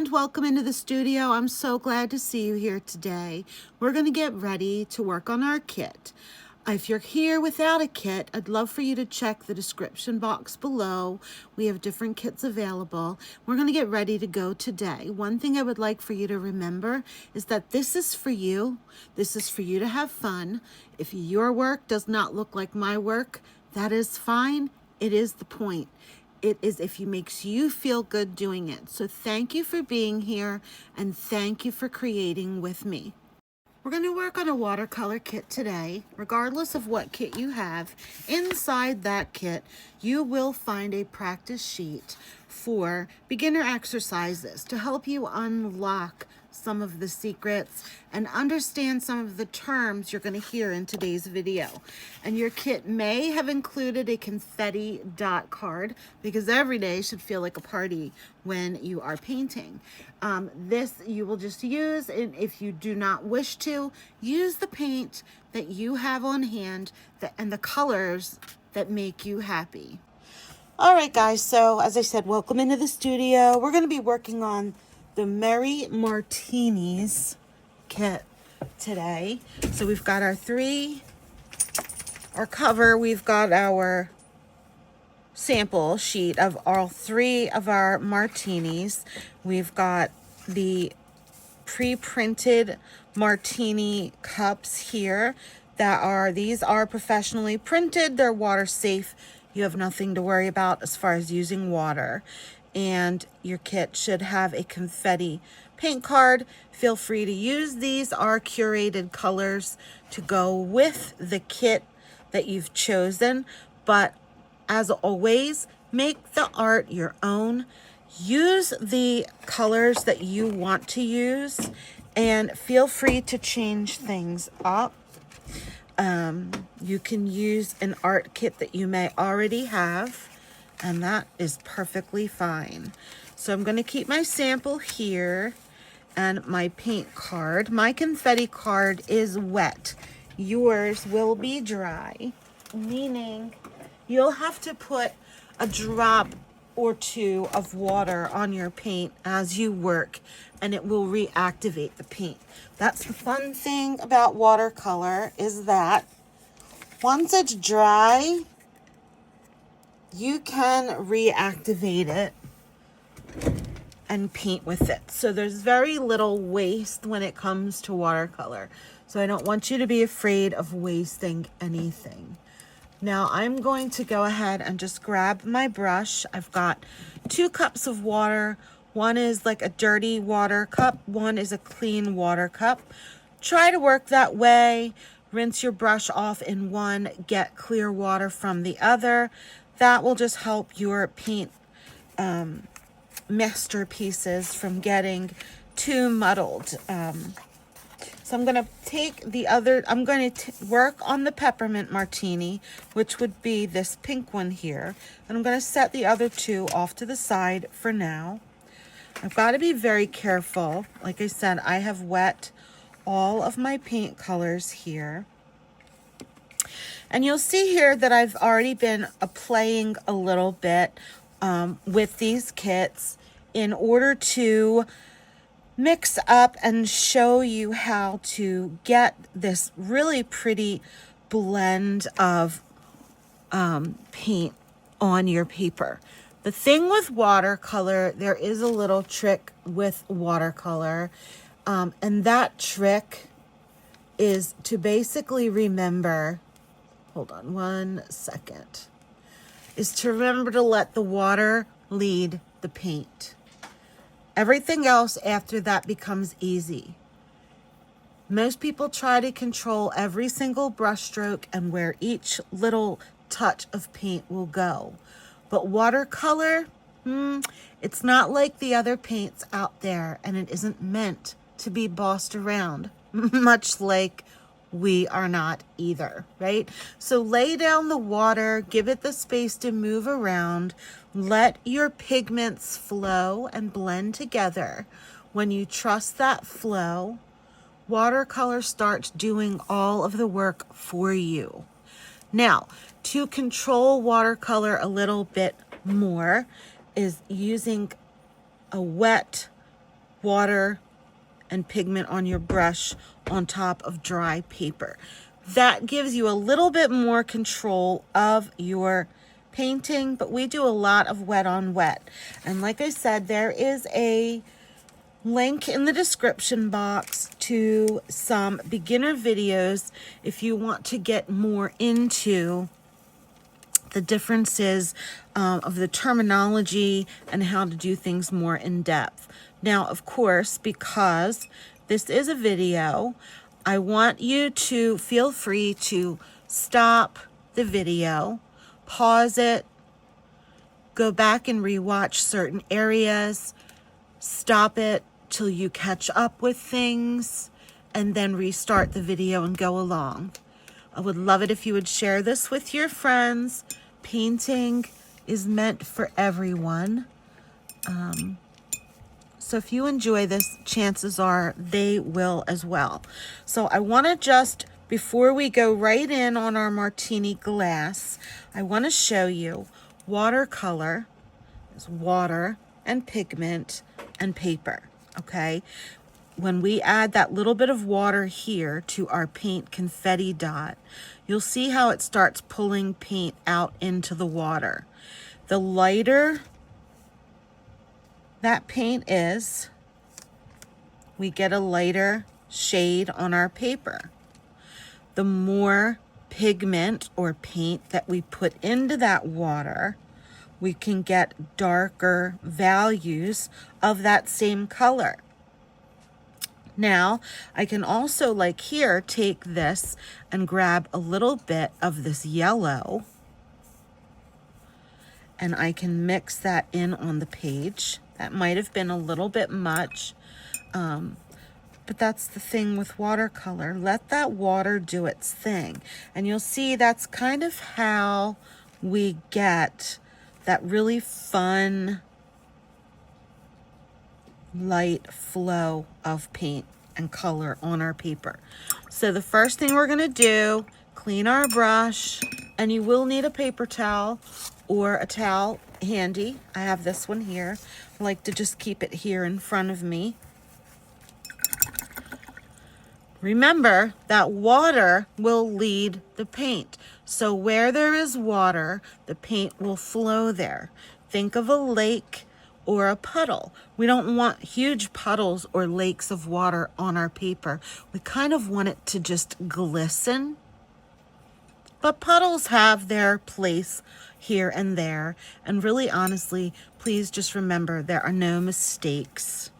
friend, welcome into the studio. I'm so glad to see you here today. We're going to get ready to work on our kit. If you're here without a kit, I'd love for you to check the description box below. We have different kits available. We're going to get ready to go today. One thing I would like for you to remember is that this is for you. This is for you to have fun. If your work does not look like my work, that is fine. It is the point. It is if it makes you feel good doing it. So thank you for being here and thank you for creating with me. We're going to work on a watercolor kit today. Regardless of what kit you have, inside that kit, you will find a practice sheet for beginner exercises to help you unlock some of the secrets and understand some of the terms you're going to hear in today's video. And your kit may have included a confetti dot card because every day should feel like a party when you are painting. This you will just use, and if you do not wish to, use the paint that you have on hand and the colors that make you happy. All right, guys, so as I said, welcome into the studio. We're going to be working on the Merry Martinis kit today. So we've got our cover, we've got our sample sheet of all three of our martinis. We've got the pre-printed martini cups here these are professionally printed. They're water safe. You have nothing to worry about as far as using water. And your kit should have a confetti paint card. Feel free to use these. Are curated colors to go with the kit that you've chosen. But as always, make the art your own. Use the colors that you want to use and feel free to change things up. You can use an art kit that you may already have, and that is perfectly fine. So I'm going to keep my sample here and my paint card. My confetti card is wet. Yours will be dry, meaning you'll have to put a drop or two of water on your paint as you work, and it will reactivate the paint. That's the fun thing about watercolor, is that once it's dry, you can reactivate it and paint with it. So there's very little waste when it comes to watercolor. So I don't want you to be afraid of wasting anything. Now I'm going to go ahead and just grab my brush. I've got 2 cups of water. One is like a dirty water cup. One is a clean water cup. Try to work that way. Rinse your brush off in one. Get clear water from the other. That will just help your paint masterpieces from getting too muddled. So I'm going to take the other, I'm going to work on the Peppermint Martini, which would be this pink one here. And I'm going to set the other 2 off to the side for now. I've got to be very careful. Like I said, I have wet all of my paint colors here. And you'll see here that I've already been playing a little bit with these kits in order to mix up and show you how to get this really pretty blend of paint on your paper. The thing with watercolor, there is a little trick with watercolor, and that trick is to basically remember, hold on one second, is to remember to let the water lead the paint. Everything else after that becomes easy. Most people try to control every single brush stroke and where each little touch of paint will go. But watercolor, it's not like the other paints out there, and it isn't meant to be bossed around, much like we are not either, right? So lay down the water, give it the space to move around, let your pigments flow and blend together. When you trust that flow, watercolor starts doing all of the work for you. Now, to control watercolor a little bit more is using a wet water and pigment on your brush on top of dry paper. That gives you a little bit more control of your painting, but we do a lot of wet on wet. And like I said, there is a link in the description box to some beginner videos if you want to get more into the differences of the terminology and how to do things more in depth. Now, of course, because this is a video, I want you to feel free to stop the video, pause it, go back and rewatch certain areas, stop it till you catch up with things, and then restart the video and go along. I would love it if you would share this with your friends. Painting is meant for everyone. So if you enjoy this, chances are they will as well. So I want to just, before we go right in on our martini glass, I want to show you watercolor is water and pigment and paper, okay? When we add that little bit of water here to our paint confetti dot, you'll see how it starts pulling paint out into the water. The lighter that paint is, we get a lighter shade on our paper. The more pigment or paint that we put into that water, we can get darker values of that same color. Now, I can also, like here, take this and grab a little bit of this yellow, and I can mix that in on the page. That might have been a little bit much, but that's the thing with watercolor. Let that water do its thing. And you'll see that's kind of how we get that really fun, light flow of paint and color on our paper. So the first thing we're gonna do, clean our brush, and you will need a paper towel or a towel handy. I have this one here. I like to just keep it here in front of me. Remember that water will lead the paint. So where there is water, the paint will flow there. Think of a lake or a puddle. We don't want huge puddles or lakes of water on our paper. We kind of want it to just glisten. But puddles have their place here and there. And really honestly, please just remember there are no mistakes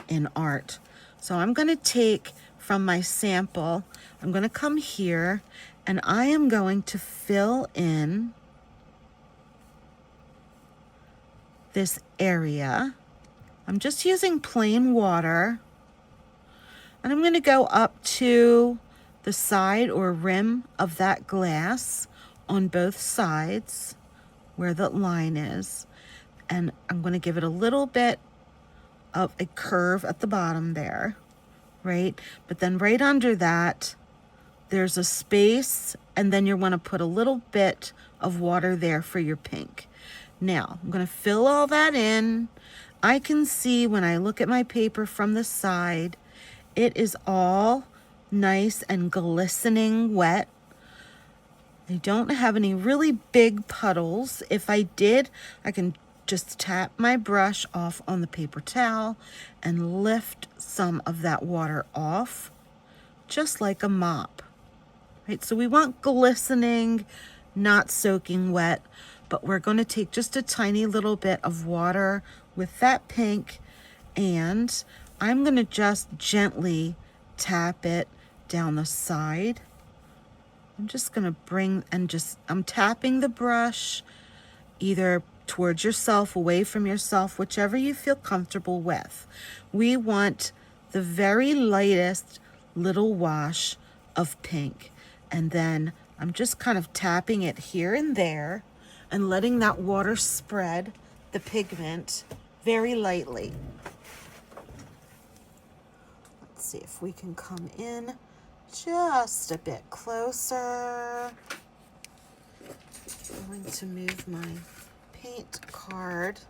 in art. So I'm going to take from my sample, I'm going to come here and I am going to fill in this area. I'm just using plain water, and I'm going to go up to the side or rim of that glass on both sides where the line is, and I'm going to give it a little bit of a curve at the bottom there, right? But then right under that there's a space, and then you're going to put a little bit of water there for your pink. Now, I'm going to fill all that in. I can see when I look at my paper from the side, it is all nice and glistening wet. I don't have any really big puddles. If I did, I can just tap my brush off on the paper towel and lift some of that water off, just like a mop. Right? So we want glistening, not soaking wet. But we're going to take just a tiny little bit of water with that pink, and I'm going to just gently tap it down the side. I'm just going to bring and I'm tapping the brush either towards yourself, away from yourself, whichever you feel comfortable with. We want the very lightest little wash of pink, and then I'm just kind of tapping it here and there and letting that water spread the pigment very lightly. Let's see if we can come in just a bit closer. I'm going to move my paint card.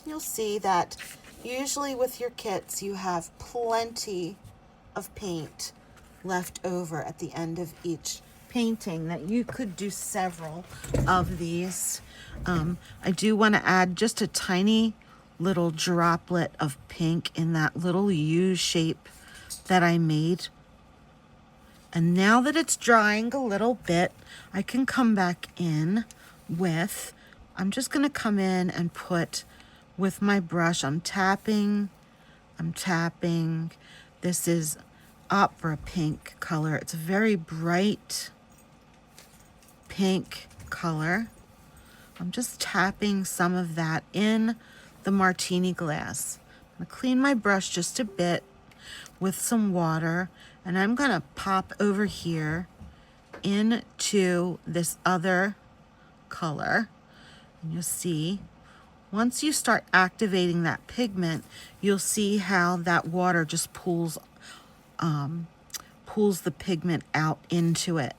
You'll see that Usually with your kits, you have plenty of paint left over at the end of each painting that you could do several of these. I do want to add just a tiny little droplet of pink in that little U shape that I made. And now that it's drying a little bit, I can come back in with, I'm just going to come in and put with my brush, I'm tapping. This is opera pink color. It's a very bright pink color. I'm just tapping some of that in the martini glass. I'm going to clean my brush just a bit with some water, and I'm going to pop over here into this other color. And you'll see, once you start activating that pigment, you'll see how that water just pulls the pigment out into it.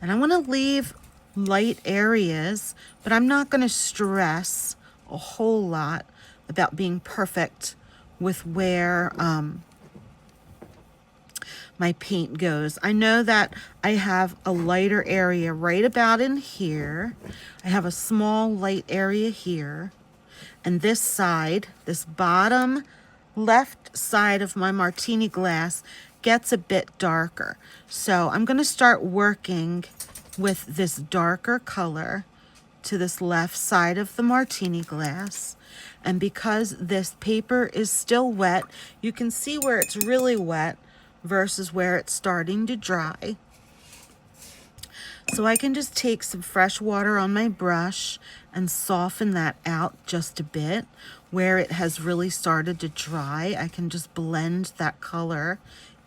And I want to leave light areas, but I'm not going to stress a whole lot about being perfect with where my paint goes. I know that I have a lighter area right about in here. I have a small light area here. And this side, this bottom left side of my martini glass gets a bit darker. So I'm going to start working with this darker color to this left side of the martini glass. And because this paper is still wet, you can see where it's really wet versus where it's starting to dry. So I can just take some fresh water on my brush and soften that out just a bit. Where it has really started to dry, I can just blend that color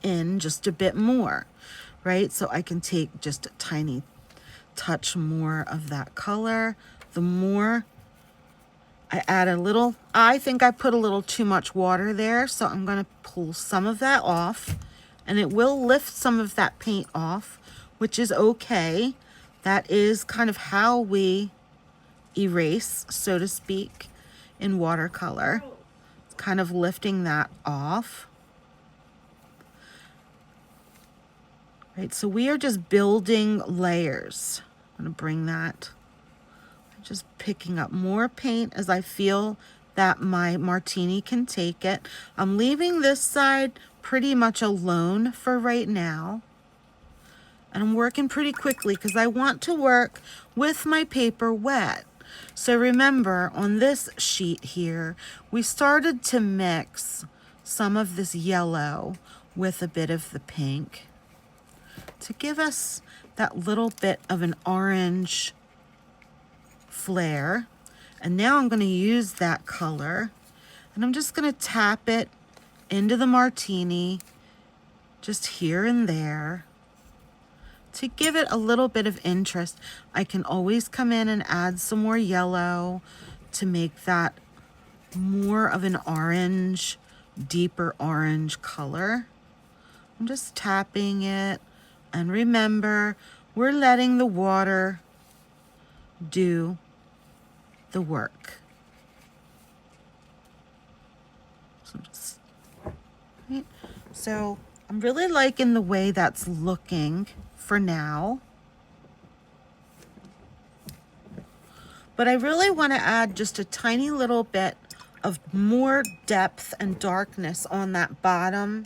in just a bit more, right? So I can take just a tiny touch more of that color. The more I add a little, I think I put a little too much water there, so I'm going to pull some of that off, and it will lift some of that paint off, which is okay. That is kind of how we erase, so to speak, in watercolor. It's kind of lifting that off. Right, so we are just building layers. I'm going to bring that. I'm just picking up more paint as I feel that my martini can take it. I'm leaving this side pretty much alone for right now. And I'm working pretty quickly because I want to work with my paper wet. So remember, on this sheet here, we started to mix some of this yellow with a bit of the pink to give us that little bit of an orange flare. And now I'm going to use that color, and I'm just going to tap it into the martini just here and there to give it a little bit of interest. I can always come in and add some more yellow to make that more of an orange, deeper orange color. I'm just tapping it. And remember, we're letting the water do the work. So I'm really liking the way that's looking for now. But I really want to add just a tiny little bit of more depth and darkness on that bottom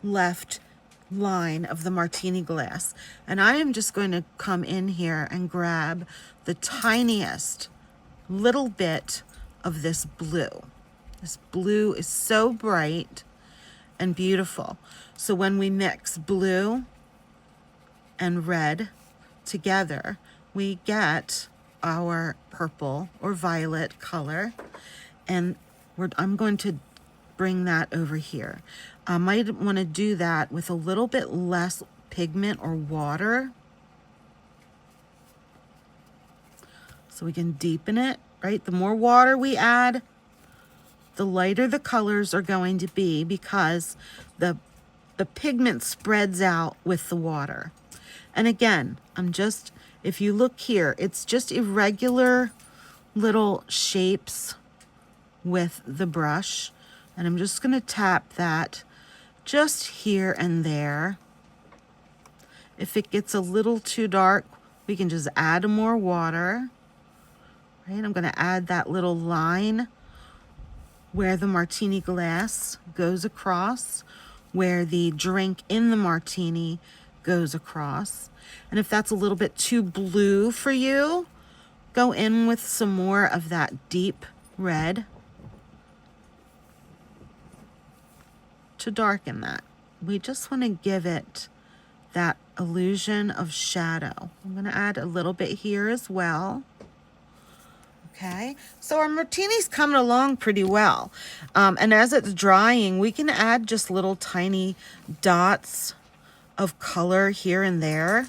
left line of the martini glass. And I am just going to come in here and grab the tiniest little bit of this blue. This blue is so bright and beautiful. So when we mix blue and red together, we get our purple or violet color. And I'm going to bring that over here. I might want to do that with a little bit less pigment or water, so we can deepen it, right? The more water we add, the lighter the colors are going to be, because the pigment spreads out with the water. And again, if you look here, it's just irregular little shapes with the brush. And I'm just gonna tap that just here and there. If it gets a little too dark, we can just add more water. Right, I'm gonna add that little line where the martini glass goes across, where the drink in the martini goes across. And if that's a little bit too blue for you, go in with some more of that deep red to darken that. We just want to give it that illusion of shadow. I'm going to add a little bit here as well. Okay, so our martini's coming along pretty well. And as it's drying, we can add just little tiny dots of color here and there.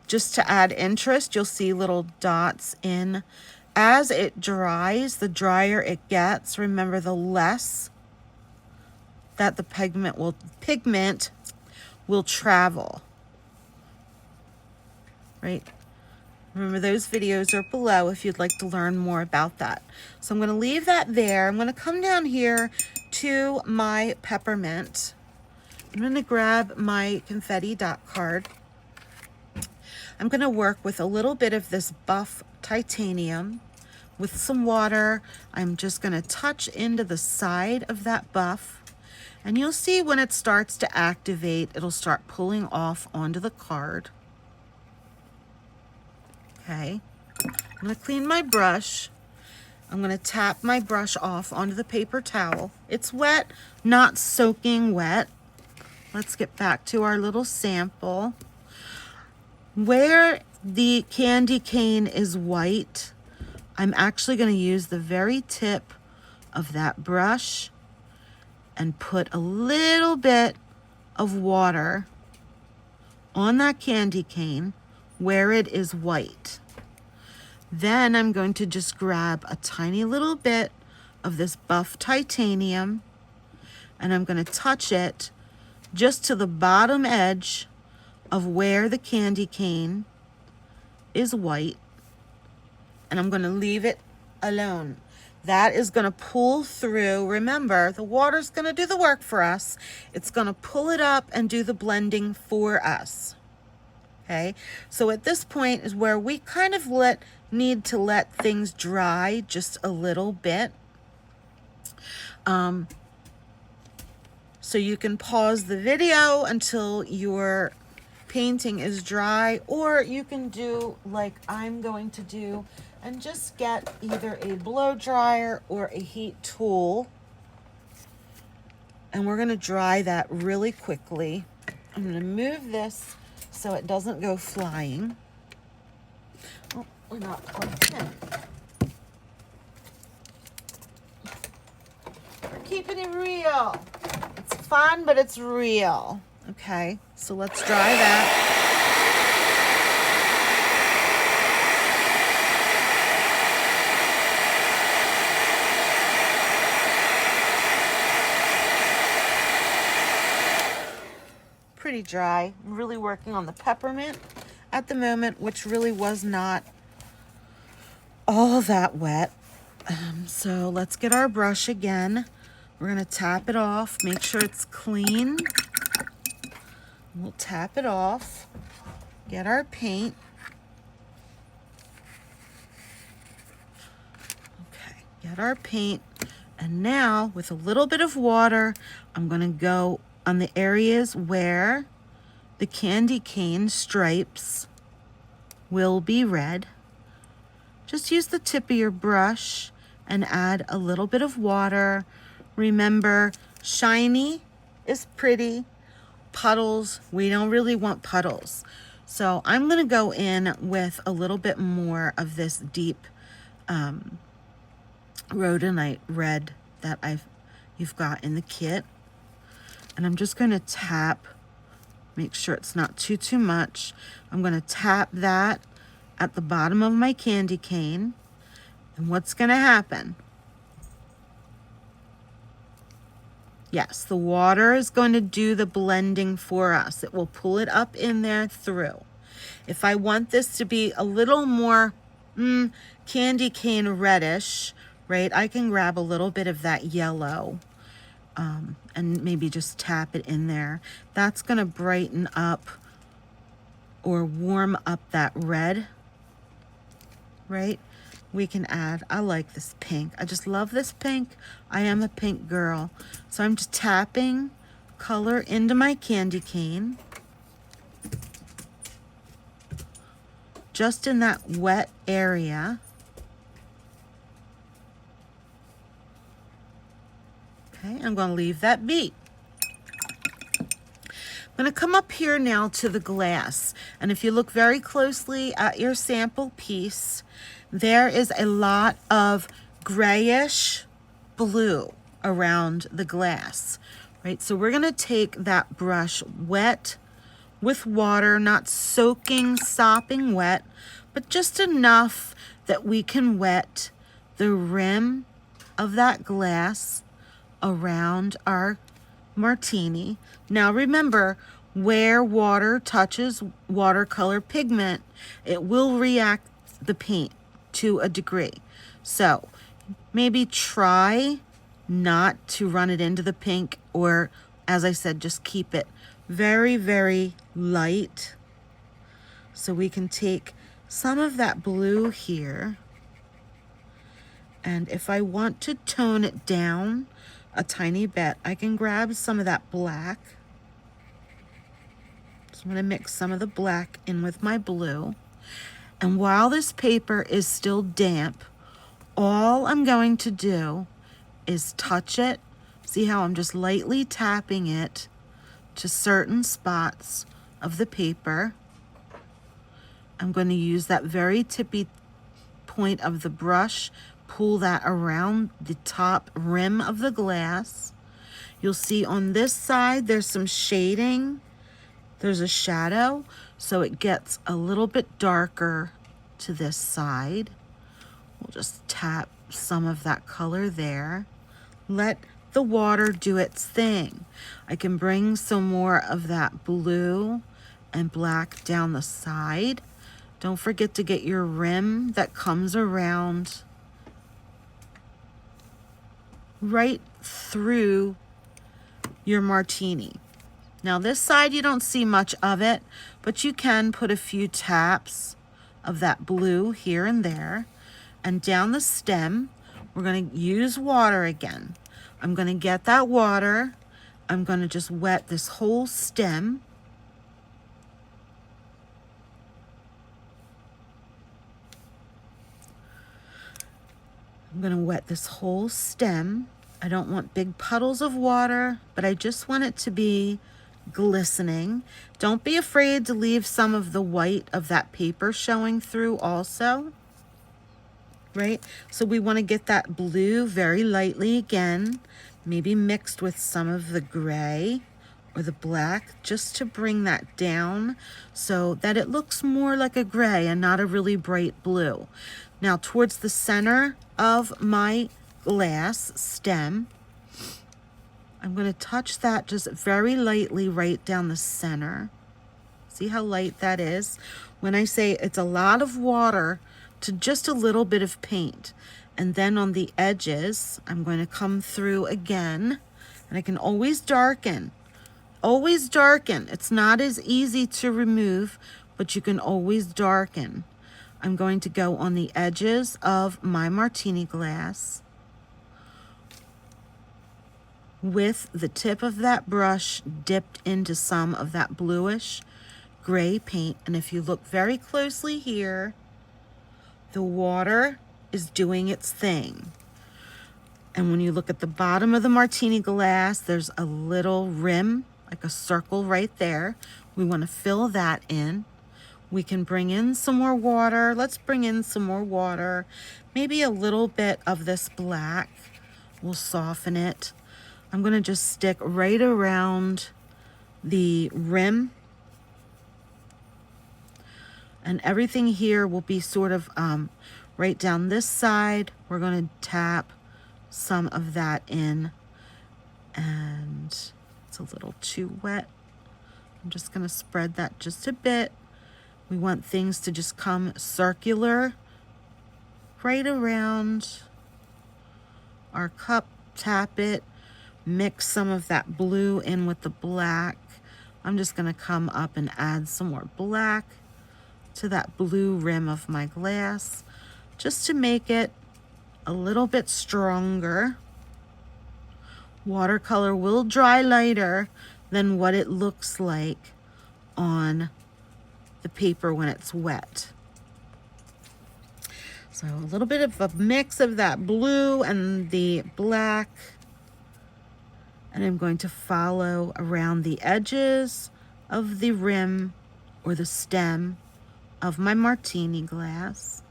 Just to add interest, you'll see little dots in. As it dries, the drier it gets, remember, the less that the pigment will travel. Right? Remember, those videos are below if you'd like to learn more about that. So I'm going to leave that there. I'm going to come down here to my peppermint. I'm going to grab my confetti dot card. I'm going to work with a little bit of this buff titanium with some water. I'm just going to touch into the side of that buff. And you'll see when it starts to activate, it'll start pulling off onto the card. Okay, I'm going to clean my brush. I'm going to tap my brush off onto the paper towel. It's wet, not soaking wet. Let's get back to our little sample. Where the candy cane is white, I'm actually going to use the very tip of that brush and put a little bit of water on that candy cane where it is white. Then I'm going to just grab a tiny little bit of this buff titanium and I'm going to touch it just to the bottom edge of where the candy cane is white, and I'm going to leave it alone. That is going to pull through. Remember, the water's going to do the work for us. It's going to pull it up and do the blending for us. Okay, so at this point is where we kind of need to let things dry just a little bit. So you can pause the video until your painting is dry, or you can do like I'm going to do and just get either a blow dryer or a heat tool, and we're going to dry that really quickly. I'm going to move this so it doesn't go flying. Oh, we're not plugged in. We're keeping it real. It's fun, but it's real. Okay, so let's dry that. Pretty dry. I'm really working on the peppermint at the moment, which really was not all that wet. So let's get our brush again. We're going to tap it off, make sure it's clean. We'll tap it off, get our paint. Okay, get our paint. And now with a little bit of water, I'm going to go on the areas where the candy cane stripes will be red. Just use the tip of your brush and add a little bit of water. Remember, shiny is pretty. Puddles, we don't really want puddles. So I'm going to go in with a little bit more of this deep rhodonite red that you've got in the kit. And I'm just going to tap, make sure it's not too much. I'm going to tap that at the bottom of my candy cane. And what's going to happen? Yes, the water is going to do the blending for us. It will pull it up in there through. If I want this to be a little more candy cane reddish, right? I can grab a little bit of that yellow and maybe just tap it in there. That's gonna brighten up or warm up that red, right? We can add, I like this pink. I just love this pink. I am a pink girl. So I'm just tapping color into my candy cane. Just in that wet area. Okay, I'm gonna leave that be. I'm gonna come up here now to the glass. And if you look very closely at your sample piece, there is a lot of grayish blue around the glass, right? So we're gonna take that brush wet with water, not soaking, sopping wet, but just enough that we can wet the rim of that glass around our martini. Now remember, where water touches watercolor pigment, it will react the paint to a degree. So maybe try not to run it into the pink, or as I said, just keep it very, very light. So we can take some of that blue here, and if I want to tone it down a tiny bit, I can grab some of that black. So I'm going to mix some of the black in with my blue. And while this paper is still damp, all I'm going to do is touch it. See how I'm just lightly tapping it to certain spots of the paper. I'm going to use that very tippy point of the brush, pull that around the top rim of the glass. You'll see on this side there's some shading. There's a shadow, so it gets a little bit darker to this side. We'll just tap some of that color there. Let the water do its thing. I can bring some more of that blue and black down the side. Don't forget to get your rim that comes around right through your martini. Now this side you don't see much of it, but you can put a few taps of that blue here and there. And down the stem, we're going to use water again. I'm going to get that water. I'm going to just wet this whole stem. I'm going to wet this whole stem. I don't want big puddles of water, but I just want it to be glistening. Don't be afraid to leave some of the white of that paper showing through also, right? So we want to get that blue very lightly again, maybe mixed with some of the gray or the black, just to bring that down so that it looks more like a gray and not a really bright blue. Now towards the center of my glass stem, I'm going to touch that just very lightly right down the center. See how light that is? When I say it's a lot of water to just a little bit of paint. And then on the edges, I'm going to come through again, and I can always darken. Always darken. It's not as easy to remove, but you can always darken. I'm going to go on the edges of my martini glass with the tip of that brush dipped into some of that bluish gray paint. And if you look very closely here, the water is doing its thing. And when you look at the bottom of the martini glass, there's a little rim, like a circle right there. We want to fill that in. We can bring in some more water. Let's bring in some more water. Maybe a little bit of this black will soften it. I'm going to just stick right around the rim. And everything here will be sort of right down this side. We're going to tap some of that in. And it's a little too wet. I'm just going to spread that just a bit. We want things to just come circular right around our cup, tap it, mix some of that blue in with the black. I'm just gonna come up and add some more black to that blue rim of my glass, just to make it a little bit stronger. Watercolor will dry lighter than what it looks like on the paper when it's wet. So a little bit of a mix of that blue and the black. And I'm going to follow around the edges of the rim or the stem of my martini glass.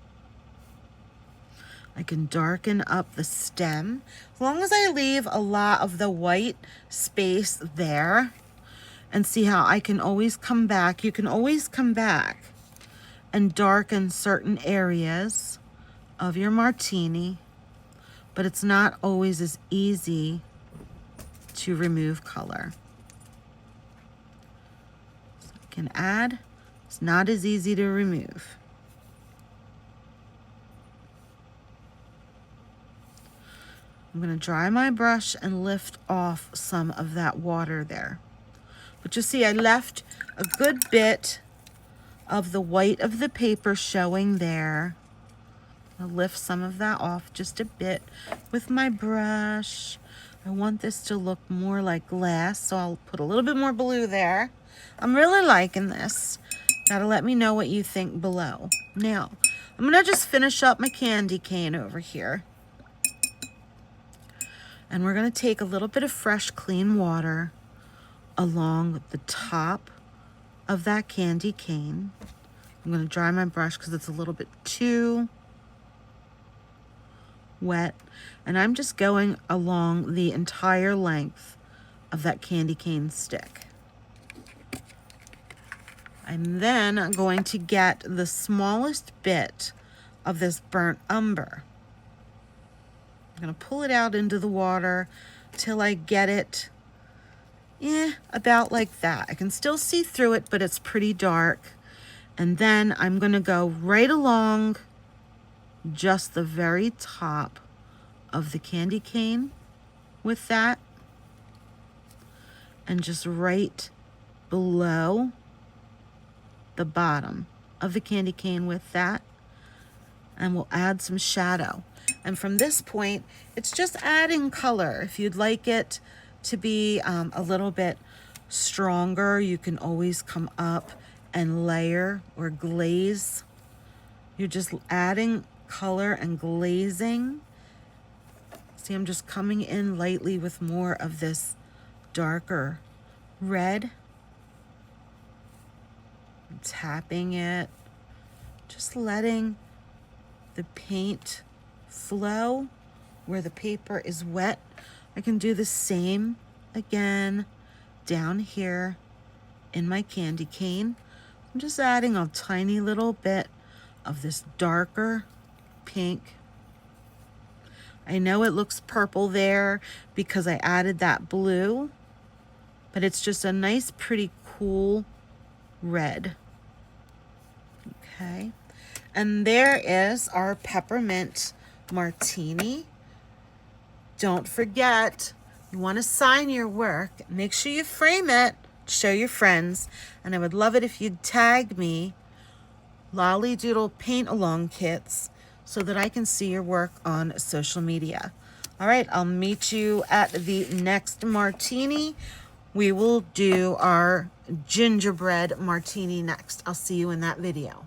I can darken up the stem as long as I leave a lot of the white space there. And see how I can always come back. You can always come back and darken certain areas of your martini, but it's not always as easy to remove color. So I can add, it's not as easy to remove. I'm going to dry my brush and lift off some of that water there. But you see, I left a good bit of the white of the paper showing there. I'll lift some of that off just a bit with my brush. I want this to look more like glass, so I'll put a little bit more blue there. I'm really liking this. Gotta let me know what you think below. Now, I'm gonna just finish up my candy cane over here. And we're gonna take a little bit of fresh, clean water along the top of that candy cane. I'm going to dry my brush because it's a little bit too wet. And I'm just going along the entire length of that candy cane stick. I'm then going to get the smallest bit of this burnt umber. I'm going to pull it out into the water till I get it about like that. I can still see through it, but it's pretty dark. And then I'm going to go right along just the very top of the candy cane with that, and just right below the bottom of the candy cane with that, and we'll add some shadow. And from this point, it's just adding color. If you'd like it to be a little bit stronger, you can always come up and layer or glaze. You're just adding color and glazing. See, I'm just coming in lightly with more of this darker red. I'm tapping it, just letting the paint flow where the paper is wet. I can do the same again down here in my candy cane. I'm just adding a tiny little bit of this darker pink. I know it looks purple there because I added that blue, but it's just a nice, pretty cool red. Okay, and there is our peppermint martini. Don't forget, you want to sign your work, make sure you frame it, show your friends, and I would love it if you'd tag me, Lolly Doodle Paint Along Kits, so that I can see your work on social media. All right, I'll meet you at the next martini. We will do our gingerbread martini next. I'll see you in that video.